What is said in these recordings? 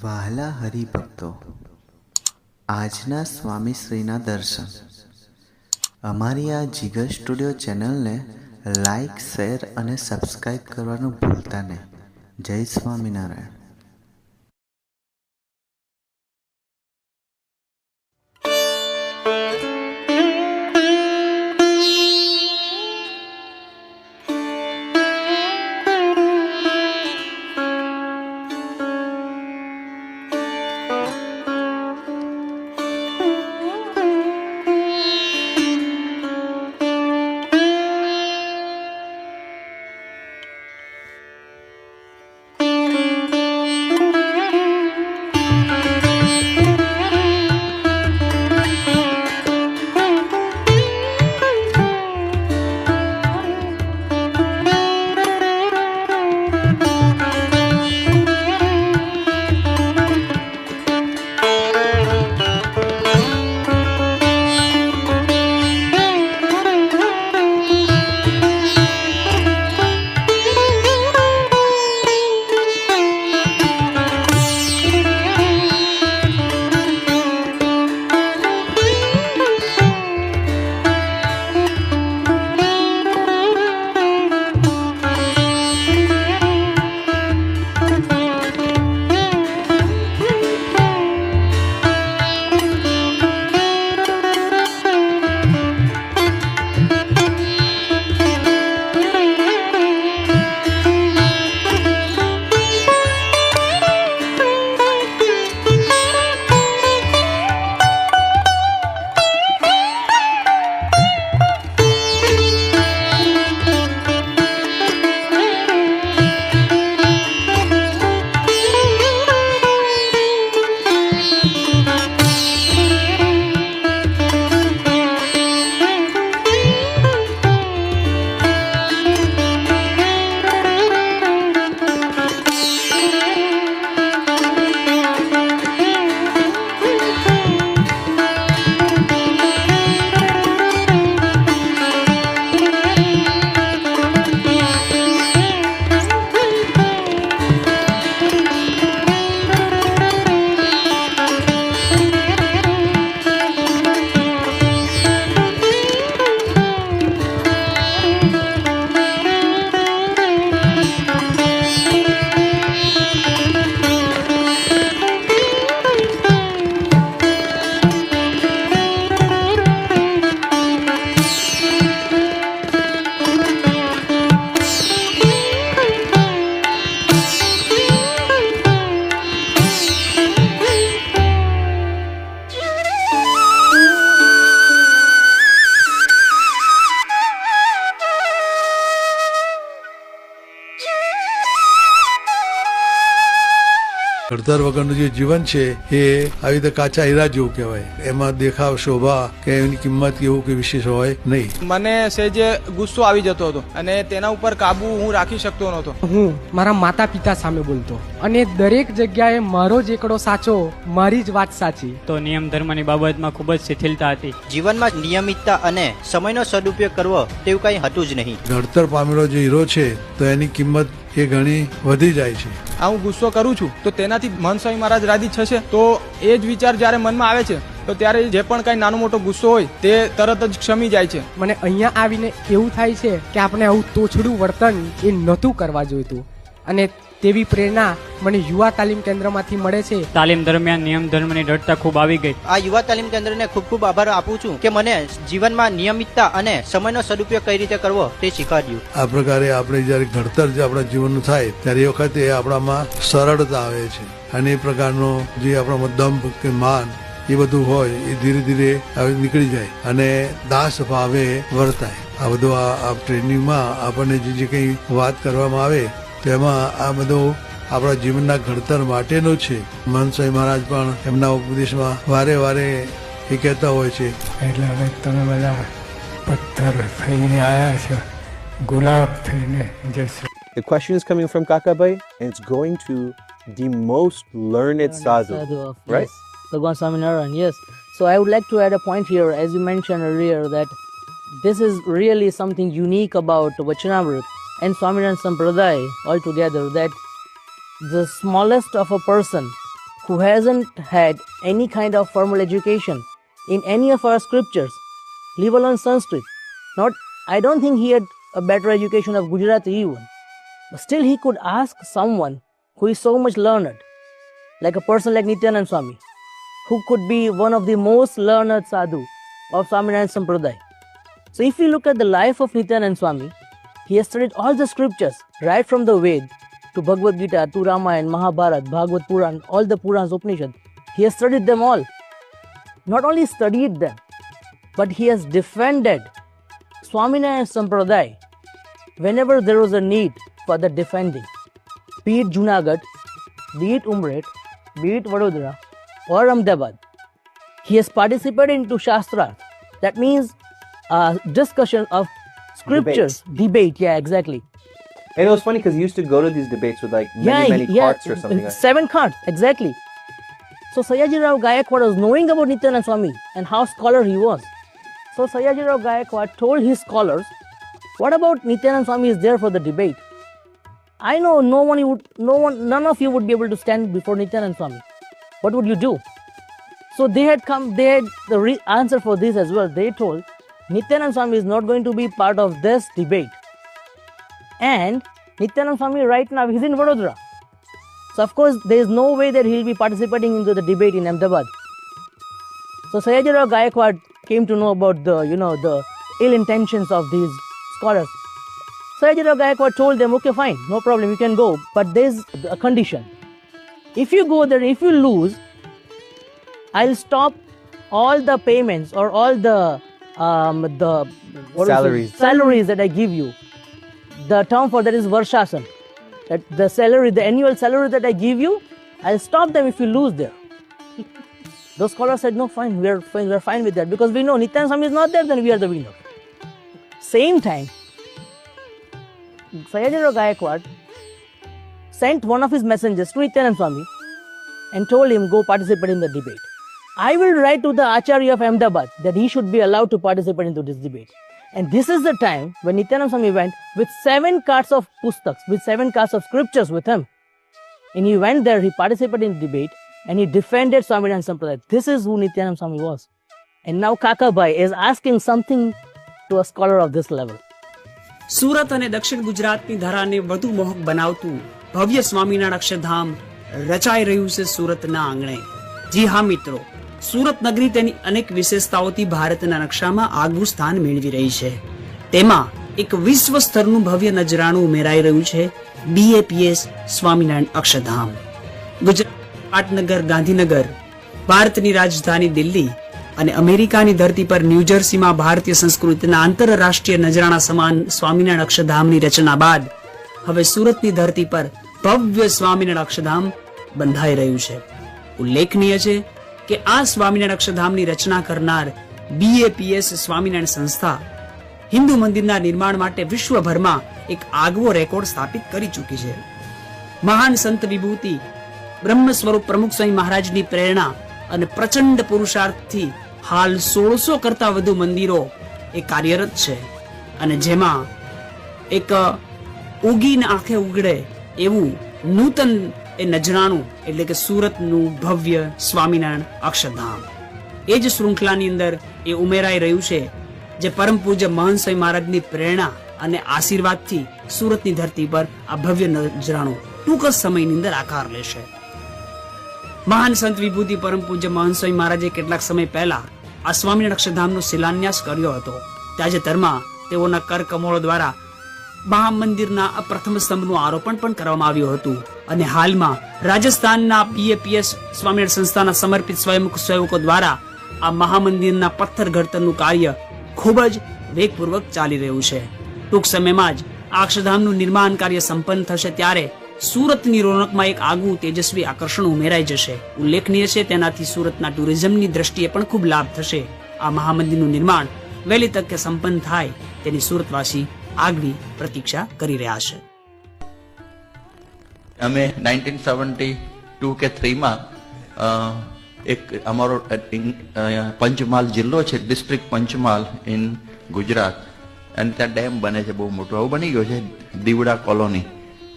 વહાલા હરિભક્તો, આજના સ્વામીશ્રીના દર્શન. અમારી આ જીગર સ્ટુડિયો ચેનલને લાઈક, શેર અને સબસ્ક્રાઈબ કરવાનું ભૂલતા નહીં. જય સ્વામિનારાયણ. ઘડતર વગરનું જે જીવન છે એ આવી રીતે કાચા હીરા જેવું કહેવાય. એમાં દેખાવ, શોભા કે એની કિંમત એવું કે વિશેષ હોય નહીં. મને સહેજે ગુસ્સો આવી જતો હતો અને તેના ઉપર કાબુ હું રાખી શકતો નહોતો. હું મારા માતા પિતા સામે બોલતો અને દરેક જગ્યાએ મારો જ એકડો સાચો, મારી જ વાત સાચી. તો નિયમ ધર્મની બાબતમાં ખૂબ જ શિથિલતા હતી. જીવનમાં નિયમિતતા અને સમયનો સદુપયોગ કરવો તેવું કંઈ હતું જ નહીં. ઘડતર પામેલો જે હીરો છે તો એની કિંમત એ ઘણી વધી જાય છે. આ હું ગુસ્સો કરું છું તો તેનાથી મન સ્વામી મહારાજ રાજી થશે. તો એ જ વિચાર જ્યારે મનમાં આવે છે તો ત્યારે જે પણ કઈ નાનો મોટો ગુસ્સો હોય તે તરત જ ક્ષમી જાય છે. મને અહીંયા આવીને એવું થાય છે કે આપણે આવું તોછડું વર્તન એ નહોતું કરવા જોઈતું, અને તેવી પ્રેરણા મને યુવા તાલીમ કેન્દ્રમાંથી મળે છે. તાલીમ દરમિયાન નિયમ ધર્મની દ્રઢતા ખૂબ આવી ગઈ. આ યુવા તાલીમ કેન્દ્રને ખૂબ ખૂબ આભાર આપું છું કે મને જીવનમાં નિયમિતતા અને સમયનો સદુપયોગ કઈ રીતે કરવો તે શીખવાડ્યું. આ પ્રકારે આપણે જ્યારે ઘડતર જે આપણા જીવનનું થાય ત્યારે એ વખતે આપણામાં સરળતા આવે છે અને એ પ્રકારનો જે આપણામાં દંભ કે માન એ બધું હોય એ ધીરે ધીરે નીકળી જાય અને દાસ ભાવે વર્તાય. આ બધું આ ટ્રેનિંગમાં આપણને જે કંઈ વાત કરવામાં આવે તેમાં આ બધું આપણા જીવનના ઘડતર માટેનું છે. મહંત સ્વામી મહારાજ પણ એમના ઉપદેશમાં વારે વારે એ કહેતા હોય છે, એટલે હવે તમે બધા પથ્થર થઈને આવ્યા છો, ગુલાબ થઈને જશો. The question is coming from Kakabai, and it's going to the most learned sadhu, right? Yes. Bhagwan Swaminarayan, yes. So I would like to add a point here, as you mentioned earlier, that this is really something unique about Vachanamrit and Swaminarayan Sampradaya altogether, that the smallest of a person who hasn't had any kind of formal education in any of our scriptures, leave alone Sanskrit. I don't think he had a better education of Gujarati even. But still he could ask someone who is so much learned, like a person like Nityanand Swami, who could be one of the most learned sadhu of Swaminarayan Sampradaya. So if we look at the life of Nityanand Swami, he has studied all the scriptures, right from the Ved to Bhagavad Gita, to Ramayana, Mahabharata, Bhagavad Puran, all the Purans, Upanishads. He has studied them all. Not only studied them, but he has defended Swaminarayan Sampradaya whenever there was a need for the defending. Be it Junagadh, be it Umret, be it Vadodara or Ahmedabad. He has participated into Shastra. That means discussion of scriptures. Debate, yeah, exactly. And it was funny because he used to go to these debates with like many carts or something. 7 carts, exactly. So Sayaji Rao Gaikwad was knowing about Nityanand Swami and how scholar he was. So Sayaji Rao Gaikwad told his scholars, what about Nityanand Swami is there for the debate? I know none of you would be able to stand before Nityanand Swami. What would you do? So they had the answer for this as well. They told Nityanand Swami is not going to be part of this debate. And Nityanand Swami right now is in Vadodara. So of course there is no way that he will be participating into the debate in Ahmedabad. So Sayaji Rao Gaikwad came to know about the ill intentions of these scholars. Sayaji Rao Gaikwad told them, okay, fine, no problem, you can go, but there is a condition. If you go there, if you lose, I'll stop all the payments or all the salaries that I give you. The term for that is Varshasan. That the annual salary that I give you, I'll stop them if you lose there. Those scholars said, no, fine, we're fine with that, because we know Nityanand Swami is not there, then we are the winner. Same time, Sayaji Rao Gaikwad sent one of his messengers to Nityanand Swami and told him, go participate in the debate. I will write to the Acharya of Ahmedabad that he should be allowed to participate into this debate. And this is the time when Nityanand Swami went with 7 carts of pustaks, with 7 carts of scriptures with him. And he went there, he participated in the debate, and he defended Swaminarayan Sampradaya. This is who Nityanand Swami was. And now Kakabai is asking something to a scholar of this level. Surat અને દક્ષિણ ગુજરાતની ધરાને વધુ મોહક બનાવતું ભવ્ય સ્વામિનારાયણ અક્ષરધામ રચાઈ રહ્યું છે સુરતના આંગણે. જી હા મિત્રો, સુરત નગરી તેની અનેક વિશેષતાઓથી ભારતના નકશામાં આગવું સ્થાન મેળવી રહી છે. તેમાં એક વિશ્વ સ્તરનું ભવ્ય નજરાણું ઉમેરાઈ રહ્યું છે, BAPS સ્વામિનારાયણ અક્ષરધામ. ગુજરાત, પાટનગર, ગાંધીનગર, ભારતની રાજધાની દિલ્હી અને અમેરિકાની ધરતી પર ન્યૂજર્સીમાં ભારતીય સંસ્કૃતિના આંતરરાષ્ટ્રીય નજરાણા સમાન સ્વામિનારાયણ અક્ષરધામની રચના બાદ હવે સુરતની ધરતી પર ભવ્ય સ્વામિનારાયણ અક્ષરધામ બંધાઈ રહ્યું છે. ઉલ્લેખનીય છે કે આ સ્વામિનારાયણ અક્ષરધામની રચના કરનાર BAPS સ્વામિનારાયણ સંસ્થા હિન્દુ મંદિરના નિર્માણ માટે વિશ્વભરમાં એક આગવો રેકોર્ડ સ્થાપિત કરી ચૂકી છે. મહાન સંત વિભૂતિ બ્રહ્મ સ્વરૂપ પ્રમુખ સ્વામી મહારાજની પ્રેરણા અને પ્રચંડ પુરુષાર્થથી હાલ 1600 કરતા વધુ મંદિરો એ કાર્યરત છે અને જેમાં એક ઉગીને આંખે ઉગડે એવું નૂતન એ નજરાણું એટલે કે સુરતનું ભવ્ય સ્વામિનારાયણ અક્ષરધામ એ જ શૃંખલાની અંદર એ ઉમેરાઈ રહ્યું છે, જે પરમ પૂજ્ય મહંત સ્વામી મહારાજની પ્રેરણા અને આશીર્વાદથી સુરતની ધરતી પર આ ભવ્ય નજરાણું ટૂંક જ સમયની અંદર આકાર લેશે. મહાન સંત વિભૂતિ પરમ પૂજ્ય મહંત સ્વામી મહારાજે કેટલાક સમય પહેલા આ સ્વામિનારાયણ અક્ષરધામનો શિલાન્યાસ કર્યો હતો. તાજેતરમાં તેઓના કરકમળો દ્વારા મહામંદિરના પ્રથમ સ્તંભનું આરોપણ પણ કરવામાં આવ્યું હતું અને હાલમાં રાજસ્થાનના BAPS સ્વામિનારાયણ સંસ્થાના સમર્પિત સ્વયંમુખ સેવકો દ્વારા આ મહામંદિરના પથ્થર ઘડતરનું કાર્ય ખૂબ જ વેગપૂર્વક ચાલી રહ્યું છે. ટૂંક સમયમાં જ આ અક્ષરધામનું નિર્માણ કાર્ય સંપન્ન થશે ત્યારે સુરતની રોનકમાં એક આગવું તેજસ્વી આકર્ષણ ઉમેરાઈ જશે. ઉલ્લેખનીય છે તેનાથી સુરતના ટુરિઝમની દ્રષ્ટિએ પણ ખૂબ લાભ થશે. આ મહામંદિરનું નિર્માણ વહેલી તકે સંપન્ન થાય તેની સુરતવાસી આગવી પ્રતીક્ષા કરી રહ્યા છે. અમે 1972 કે 3માં એક અમારો પંચમહાલ જિલ્લો છે, ડિસ્ટ્રિક્ટ પંચમહાલ ઇન ગુજરાત, અને ત્યાં ડેમ બને છે બહુ મોટો. હવે બની ગયો છે દીવડા કોલોની,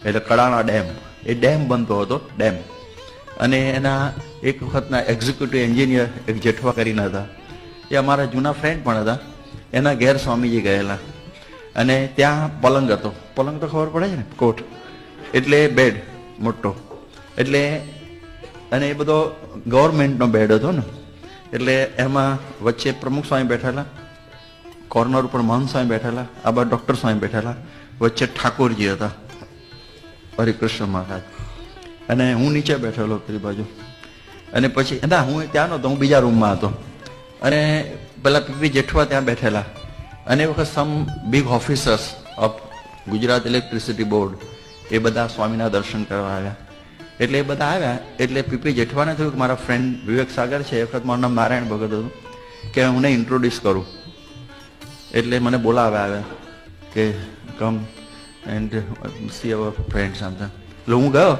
એટલે કડાણા ડેમ. એ ડેમ બનતો હતો ડેમ. અને એના એક વખતના એક્ઝિક્યુટિવ એન્જિનિયર એક જેઠવા કરીને હતા, એ અમારા જૂના ફ્રેન્ડ પણ હતા. એના ઘેર સ્વામીજી ગયેલા અને ત્યાં પલંગ હતો. પલંગ તો ખબર પડે છે ને, કોટ એટલે બેડ મોટો, એટલે અને એ બધો ગવર્મેન્ટનો બેડ હતો ને, એટલે એમાં વચ્ચે પ્રમુખ સ્વામી બેઠેલા, કોર્નર ઉપર મહંત સ્વામી બેઠેલા, આ બાજુ ડૉક્ટર સ્વામી બેઠેલા, વચ્ચે ઠાકોરજી હતા, હરિકૃષ્ણ મહારાજ, અને હું નીચે બેઠેલો પેલી બાજુ. અને પછી ના, હું ત્યાં નહોતો, હું બીજા રૂમમાં હતો. અને પેલા પીપી જેઠવા ત્યાં બેઠેલા. અને એ વખત some big officers of Gujarat electricity board એ બધા સ્વામીના દર્શન કરવા આવ્યા. એટલે એ બધા આવ્યા એટલે પીપી જેઠવાને થયું કે મારા ફ્રેન્ડ વિવેક સાગર છે, એ વખત મારું નામ નારાયણ ભગત હતું, કે હું ઇન્ટ્રોડ્યુસ કરું. એટલે મને બોલાવ્યા આવ્યા કે come and see our friends આમ તેમ. એટલે હું ગયો.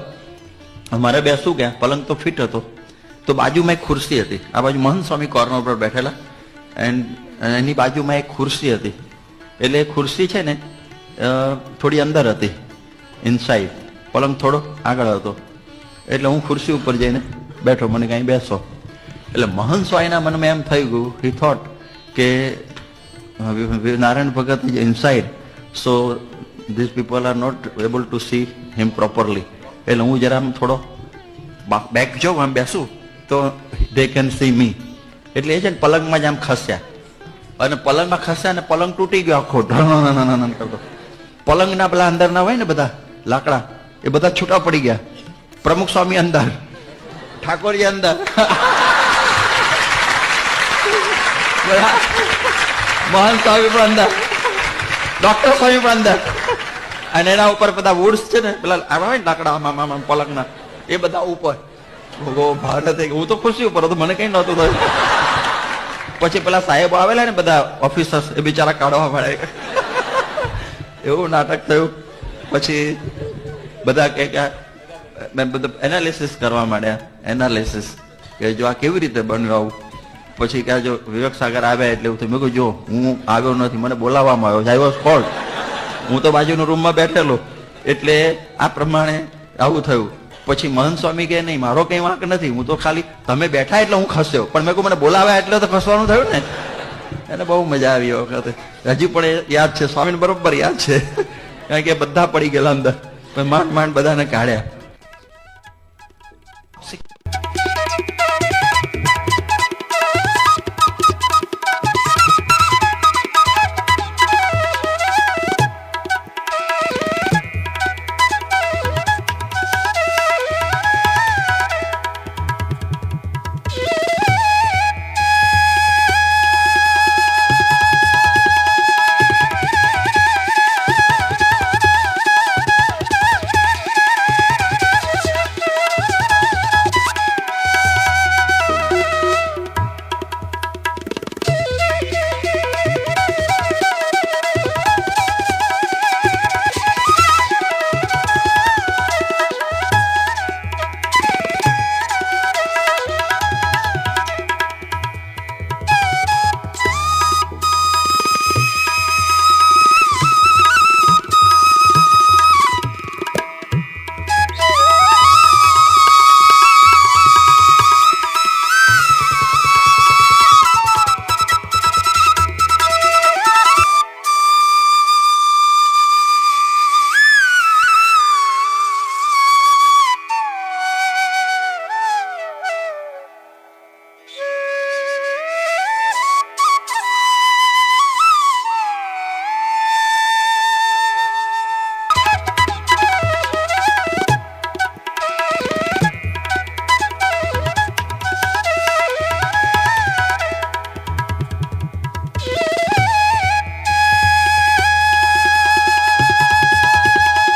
મારે બેસવું ગયા, પલંગ તો ફિટ હતો, તો બાજુમાં એક ખુરશી હતી. આ બાજુ મહંત સ્વામી કોર્નર પર બેઠેલા એન્ડ એની બાજુમાં એક ખુરશી હતી. એટલે એ ખુરશી છે ને થોડી અંદર હતી, ઇનસાઇડ. પલંગ થોડો આગળ હતો. એટલે હું ખુરશી ઉપર જઈને બેઠો, મને કાંઈ બેસો. એટલે મહંત સ્વામીના મનમાં એમ થઈ ગયું, હી થોટ કે Narayan Bhagat is inside, so this people are not able to see him properly. એટલે હું જરા આમ થોડો બેક જાઉં, આમ બેસું તો દે કેન સી મી. એટલે એ છે ને પલંગમાં જ આમ ખસ્યા, અને પલંગમાં ખસ્યા ને પલંગ તૂટી ગયો આખો કરતો. પલંગના પેલા અંદરના હોય ને બધા લાકડા, એ બધા છૂટા પડી ગયા. પ્રમુખ સ્વામી અંદર, ઠાકોરજી અંદર, મહંત સ્વામી પણ અંદર, ડોક્ટર સ્વામી પણ અંદર, અને એના ઉપર બધા વુડ્સ છે ને પેલા આવા હોય ને લાકડા પલંગના, એ બધા ઉપર. ભારત હું તો ખુરશી ઉપર હતો, મને કઈ નહોતું થયું. પછી પેલા સાહેબો આવેલા ને બધા ઓફિસર્સ, એ બિચારા કાઢવા પડે. એવું નાટક થયું. પછી બધા કે બધા એનાલિસિસ કરવા માંડ્યા, એનાલિસિસ કે જો આ કેવી રીતે બન્યું આવું. પછી કે જો વિવેક સાગર આવ્યા એટલે એવું થયું. મેં કહ્યું જો હું આવ્યો નથી, મને બોલાવવામાં આવ્યો, આઈ વોઝ કોલ્ડ, હું તો બાજુના રૂમમાં બેઠેલો, એટલે આ પ્રમાણે આવું થયું. પછી મહંત સ્વામી કે નહીં, મારો કઈ વાંક નથી, હું તો ખાલી તમે બેઠા એટલે હું ખસ્યો, પણ મેં કહું મને બોલાવ્યા એટલે તો ખસવાનું થયું ને. એને બહુ મજા આવી એ વખતે, હજી પણ એ યાદ છે, સ્વામીને બરોબર યાદ છે, કારણ કે બધા પડી ગયેલા અંદર, માંડ માંડ બધાને કાઢ્યા.